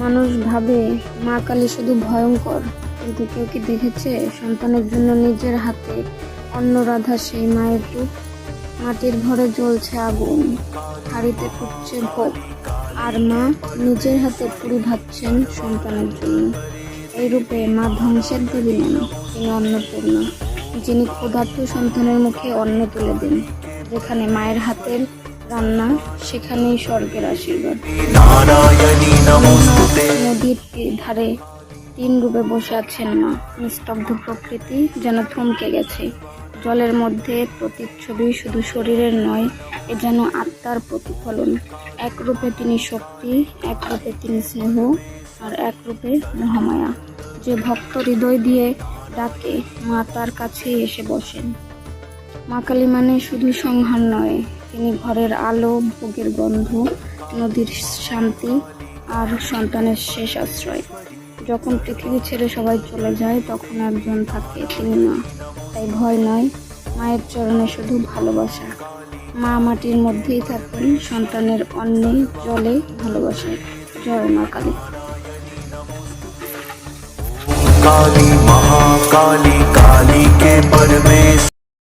মানুষ ভাবে মা কালী শুধু ভয়ঙ্কর, কিন্তু কেউ কি দেখেছে সন্তানের জন্য নিজের হাতে অন্ন রাধা সেই মায়ের রূপ? মাটির ঘরে জ্বলছে আগুন, হাঁড়িতে ফুটছে ভোগ, আর মা নিজের হাতে পুরি ভাবছেন সন্তানের জন্য। এই রূপে মা ধ্বংসের দেবী নন, তিনি অন্নপূর্ণা, যিনি ক্ষুধার্ত সন্তানের মুখে অন্ন তুলে দেন। যেখানে মায়ের হাতের রান্না, সেখানেই স্বর্গের আশীর্বাদ। নদীর ধারে তিন রূপে বসে আছেন মা, নিস্তব্ধ প্রকৃতি যেন থমকে গেছে। জলের মধ্যে প্রতিচ্ছবি শুধু শরীরের নয়, এ যেন আত্মার প্রতিফলন। এক রূপে তিনি শক্তি, এক রূপে তিনি স্নেহ, আর এক রূপে মহামায়া। যে ভক্ত হৃদয় দিয়ে ডাকে, মা তার কাছেই এসে বসেন। মা কালী মানে শুধু সংহার নয়, তিনি ঘরের আলো, ভোগের গন্ধ, নদীর শান্তি, আর সন্তানের শেষ আশ্রয়। যখন পৃথিবী ছেড়ে সবাই চলে যায়, তখন একজন থাকে, তিনি মা। তাই ভয় নয়, মায়ের চরণে শুধু ভালোবাসা। মা মাটির মধ্যেই থাকেন, সন্তানের অন্নে, জলে, ভালোবাসায়। জয় মা কালী। काली महाकाली काली के परमेश।